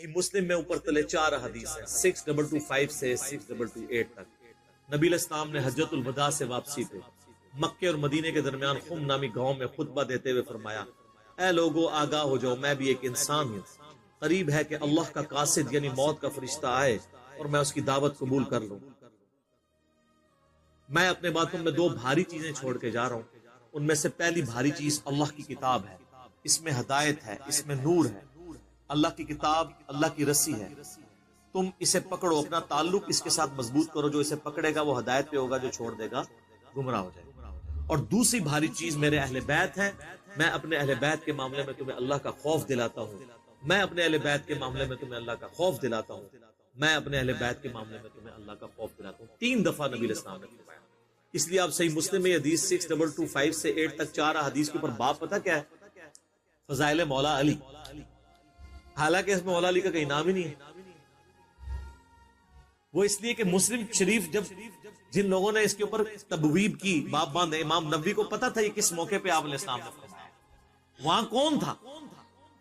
صحیح مسلم میں اوپر تلے 4 حدیث ہیں 6225 سے 6228 تک. نبی علیہ السلام نے حجۃ الوداع سے واپسی پہ مکے اور مدینے کے درمیان خم نامی گاؤں میں خطبہ دیتے ہوئے فرمایا، اے لوگو آگاہ ہو جاؤ، میں بھی ایک انسان ہوں، قریب ہے کہ اللہ کا قاصد یعنی موت کا فرشتہ آئے اور میں اس کی دعوت قبول کر لوں. میں اپنے بعد تم میں 2 بھاری چیزیں چھوڑ کے جا رہا ہوں. ان میں سے پہلی بھاری چیز اللہ کی کتاب ہے، اس میں ہدایت ہے، اس میں نور ہے. اللہ کی کتاب اللہ کی رسی ہے، تم اسے پکڑو، اپنا تعلق اس کے ساتھ مضبوط کرو. جو اسے پکڑے گا وہ ہدایت پہ ہوگا، جو چھوڑ دے گا گمراہ ہو جائے گا. اور دوسری بھاری چیز میرے اہل بیت ہیں، میں اپنے اہل بیت کے معاملے میں تمہیں اللہ کا خوف دلاتا ہوں. میں اپنے اہل بیت کے معاملے میں تمہیں اللہ کا خوف دلاتا ہوں. میں اپنے اہل بیت کے معاملے میں تمہیں اللہ کا خوف دلاتا ہوں. 3 دفعہ نبی علیہ السلام نے فرمایا. اس لیے آپ صحیح مسلم میں حدیث 6225 سے 8 تک 4 حدیث کے اوپر باب پتہ کیا ہے؟ فضائل مولا علی. حالانکہ اس میں مولا علی کا کوئی نام ہی نہیں ہے. وہ اس لیے کہ مسلم شریف جن لوگوں نے اس کے اوپر تبویب کی، باب باندھے، امام نبوی کو پتا تھا یہ کس موقع پہ آپ علیہ السلام نے فرمایا. وہاں کون تھا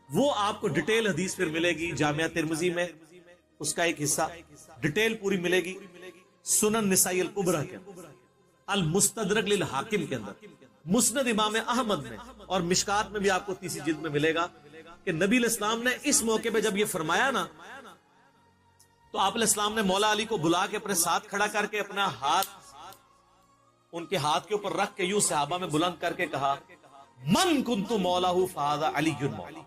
وہ آپ کو ڈیٹیل حدیث پھر ملے گی. جامعہ ترمذی میں اس کا ایک حصہ ڈیٹیل پوری ملے گی. سنن نسائی الکبریٰ کے اندر، المستدرک للحاکم کے اندر، مسند امام احمد میں اور مشکات میں بھی آپ کو تیسری جلد میں ملے گا کہ نبی علیہ السلام نے اس موقع پہ جب یہ فرمایا نا، تو آپ علیہ السلام نے مولا علی کو بلا کے اپنے ساتھ کھڑا کر کے اپنا ہاتھ ان کے ہاتھ کے اوپر رکھ کے یوں صحابہ میں بلند کر کے کہا، من کنت مولا فہذا علی مولا.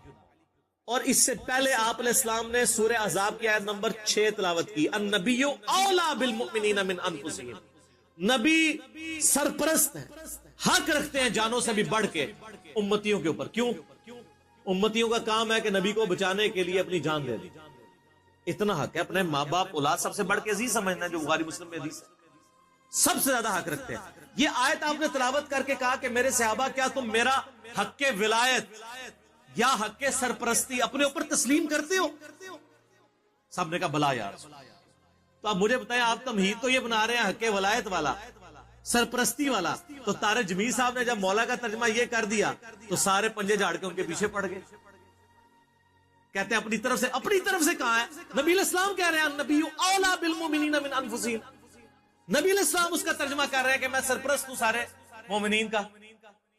اور اس سے پہلے آپ علیہ السلام نے سورہ احزاب کی آیت نمبر 6 تلاوت کی، النبی اولا بالمؤمنین من انفسہم. نبی سرپرست ہیں، حق رکھتے ہیں جانوں سے بھی بڑھ کے امتیوں کے اوپر. کیوں؟ امتیوں کا کام ہے کہ نبی کو بچانے کے لیے اپنی جان دے دی. اتنا حق ہے. اپنے ماں باپ اولاد سب سے بڑھ کے عزیز سمجھنا ہے، جو بخاری مسلم میں حدیث ہے. سب سے زیادہ حق رکھتے ہیں. یہ آیت آپ نے تلاوت کر کے کہا کہ میرے صحابہ کیا تم میرا حق کے ولایت یا حق کے سرپرستی اپنے اوپر تسلیم کرتے ہو؟ سب نے کہا بلا یا رسول اللہ. تو آپ مجھے بتائیں، آپ تمہید تو یہ بنا رہے ہیں حق ولایت والا، سرپرستی والا. تو طارق جمیل صاحب نے جب مولا کا ترجمہ یہ کر دیا تو سارے پنجے جھاڑ کے ان کے پیچھے پڑ گئے. کہتے ہیں اپنی طرف سے کہا ہے. نبی علیہ السلام کہہ رہے ہیں النبی اولا بالمؤمنین من انفسہم. نبی علیہ السلام اس کا ترجمہ کر رہے ہیں کہ میں سرپرست ہوں سارے مومنین کا.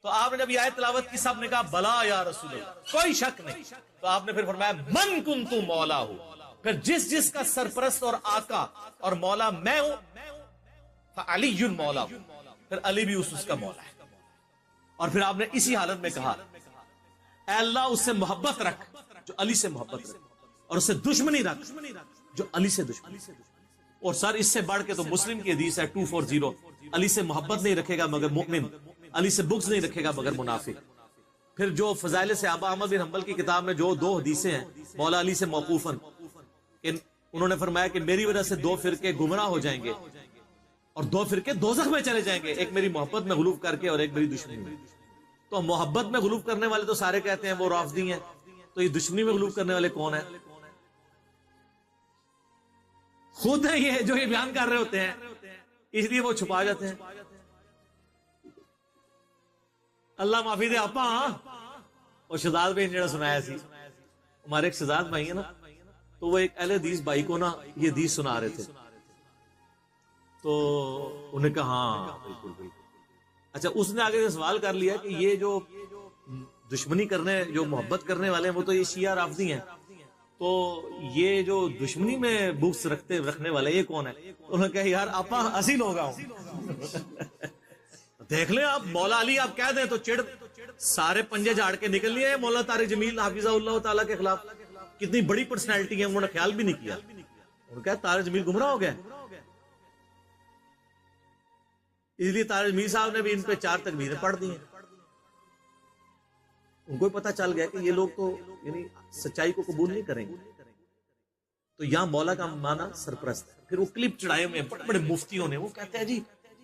تو آپ نے جب یہ آیت تلاوت کی سب نے کہا بلا یا رسول اللہ، کوئی شک نہیں. تو آپ نے پھر فرمایا من کنت مولا ہوں، پھر جس کا سرپرست اور آقا اور مولا میں ہوں، فعلی مولا ہوں، پھر علی بھی اس کا مولا ہے. اور پھر آپ نے اسی حالت میں کہا اے اللہ اس سے محبت رکھ جو علی سے محبت رکھ، اور اس سے دشمنی رکھ جو علی سے دشمنی. اور سر اس سے بڑھ کے تو مسلم کی حدیث ہے 240، علی سے محبت نہیں رکھے گا مگر مؤمن، علی سے بغض نہیں رکھے گا مگر منافق. پھر جو فضائل صحابہ احمد بن حنبل کی کتاب میں جو 2 حدیثیں ہیں مولا علی سے موقوفاً، انہوں نے فرمایا کہ میری وجہ سے 2 فرقے گمراہ ہو جائیں گے اور 2 فرقے دوزخ میں چلے جائیں گے، ایک میری محبت میں غلوف کر کے اور ایک میری دشمنی میں. تو محبت میں غلوف کرنے والے تو سارے کہتے ہیں وہ رافضی ہیں، تو یہ دشمنی میں غلوف کرنے والے کون ہیں؟ خود ہیں یہ جو یہ بیان کر رہے ہوتے ہیں، اس لیے وہ چھپا جاتے ہیں. اللہ معافی دے آپا. اور شہزاد بھائی نے جڑا سنایا سی، ہمارے ایک شہزاد بھائی ہیں نا، تو وہ ایک اہل حدیث بھائی کو نا یہ حدیث سنا رہے تھے. تو انہیں کہا ہاں بالکل بالکل. اچھا اس نے آگے سے سوال کر لیا کہ یہ جو دشمنی کرنے، جو محبت کرنے والے ہیں وہ تو یہ شیعہ رافضی ہیں، تو یہ جو دشمنی میں بغض رکھنے والے یہ کون ہے؟ انہوں نے کہا یار آپا اسی لوگ ہوں. دیکھ لیں آپ مولا علی آپ کہہ دیں تو چڑ سارے پنجے جھاڑ کے نکل لیے. مولانا طارق جمیل حافظہ اللہ تعالیٰ کے خلاف کتنی بڑی پرسنالٹی ہے، انہوں نے خیال بھی نہیں کیا. انہوں نے کہا طارق جمیل گمراہ ہو گیا. اس لیے طارق جمیل صاحب نے بھی ان پہ 4 تکبیریں پڑھ دی ہیں. ان کو پتہ چل گیا کہ یہ لوگ تو یعنی سچائی کو قبول نہیں کریں گے. تو یہاں مولا کا معنی سرپرست ہے. پھر وہ کلپ چڑھائے ہوئے بڑے بڑے مفتیوں نے، وہ کہتے ہیں جی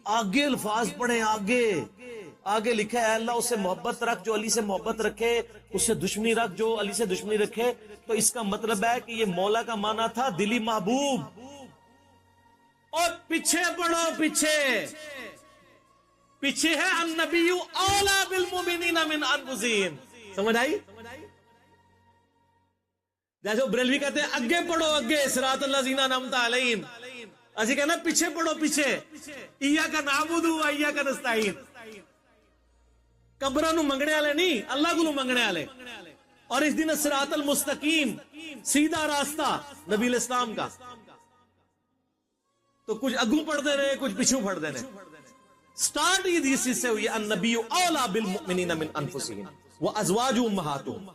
آگے الفاظ پڑھیں، آگے لکھا ہے اللہ اس سے محبت رکھ جو علی سے محبت رکھے، اس سے دشمنی رکھ جو علی سے دشمنی رکھے. تو اس کا مطلب ہے کہ یہ مولا کا معنی تھا دلی محبوب. اور پیچھے پڑھو، پیچھے ہے النبی اولا بالمؤمنین من انفسہم. سمجھ آئی؟ جیسے بریلوی کہتے ہیں اگے پڑھو اگے صراط الذین انعمت علیہم، اسی کہنا پیچھے پڑھو پیچھے، ایاک نعبد و ایاک نستعین، قبراں نو منگنے والے نہیں، اللہ کو منگنے والے۔ اور اس دن صراط المستقیم، سیدھا راستہ نبی الاسلام کا، تو کچھ اگوں پڑھتے رہے کچھ پیچھوں پڑھتے رہے۔ سٹارٹ یہ اس سے ہوئی النبی اولا بالمؤمنین من انفسہم وازواجہ امہاتہم۔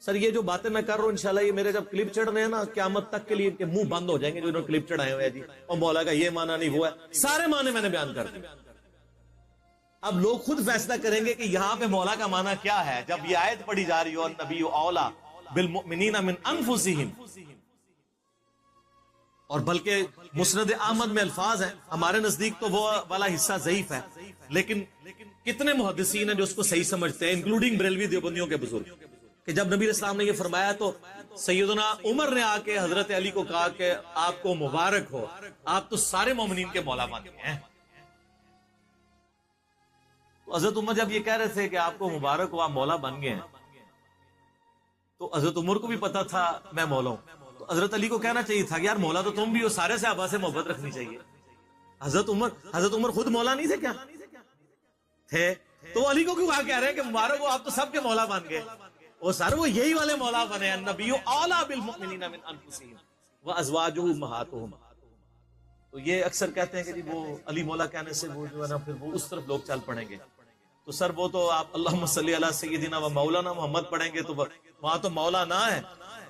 سر یہ جو باتیں میں کر رہا ہوں انشاءاللہ یہ میرے جب کلپ چڑھ رہے ہیں نا قیامت تک کے لیے ان کے منہ بند ہو جائیں گے جو انہوں نے کلپ چڑھائے ہوئے ہیں جی اور مولا کا یہ معنی نہیں وہ ہے، سارے معنی میں نے بیان کر دیا۔ اب لوگ خود فیصلہ کریں گے کہ یہاں پہ مولا کا معنی کیا ہے جب یہ آیت پڑھی جا رہی ہو النبی اولا بالمؤمنین من انفسہم، اور بلکہ مسند احمد میں الفاظ ہیں، ہمارے نزدیک تو وہ والا حصہ ضعیف ہے، لیکن کتنے محدثین ہیں جو اس کو صحیح سمجھتے ہیں انکلوڈنگ بریلوی دیوبندیوں کے بزرگ، کہ جب نبی اسلام نے یہ فرمایا تو سیدنا عمر نے آ کے حضرت علی کو کہا کہ آپ کو مبارک ہو، آپ تو سارے مومنین کے مولا بن گئے ہیں۔ تو حضرت عمر جب یہ کہہ رہے تھے کہ آپ کو مبارک ہو آپ مولا بن گئے ہیں، تو حضرت عمر کو بھی پتا تھا میں مولا ہوں، تو حضرت علی کو کہنا چاہیے تھا کہ یار مولا تو تم بھی ہو، سارے صحابہ سے محبت رکھنی چاہیے۔ حضرت عمر خود مولا نہیں تھے کیا تھے؟ تو علی کو کیوں کہہ رہے ہیں کہ مبارک ہو آپ تو سب کے مولا بن گئے؟ وہ سر وہ یہی والے مولا بنے ہیں، النبی اولا بالمؤمنین من انفسہم وازواجہ امہاتہم۔ تو یہ اکثر کہتے ہیں کہ جی وہ علی مولا کہنے سے وہ جو ہے نا پھر وہ اس طرف لوگ چل پڑیں گے، تو سر وہ تو آپ اللہم صلی علی سیدنا و مولانا محمد پڑھیں گے تو وہاں تو مولا نہ ہے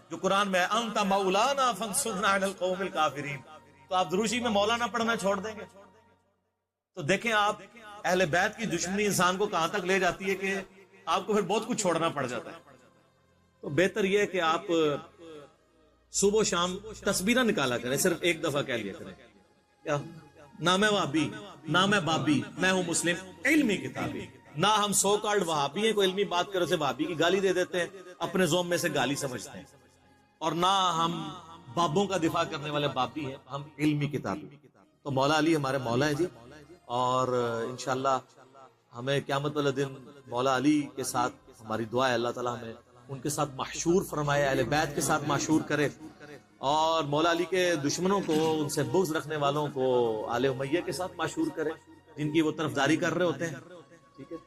جو قرآن میں انت مولانا فانصرنا علی القوم الکافرین، تو آپ دروشی میں مولانا پڑھنا چھوڑ دیں گے؟ تو دیکھیں آپ اہل بیت کی دشمنی انسان کو کہاں تک لے جاتی ہے کہ آپ کو پھر بہت کچھ چھوڑنا پڑ جاتا ہے۔ تو بہتر یہ ہے کہ آپ صبح و شام تسبیحہ نکالا کریں، صرف ایک دفعہ کہہ لیا کریں کیا نہ میں وہابی نہ میں بابی، میں ہوں مسلم علمی کتابی۔ نہ ہم سو کارڈ وہابی ہیں، کوئی علمی بات کرو سے وہابی کی گالی دے دیتے ہیں، اپنے زوم میں سے گالی سمجھتے ہیں، اور نہ ہم بابوں کا دفاع کرنے والے بابی ہیں، ہم علمی کتابی۔ تو مولا علی ہمارے مولا ہیں جی، اور انشاءاللہ ہمیں قیامت والے دن مولا علی کے ساتھ ہماری دعا ہے اللہ تعالیٰ ہمیں ان کے ساتھ محشور فرمائے، اہل بیت کے ساتھ محشور کرے، اور مولا علی کے دشمنوں کو، ان سے بغض رکھنے والوں کو آل امیہ کے ساتھ محشور کرے جن کی وہ طرفداری کر رہے ہوتے ہیں۔ ٹھیک ہے۔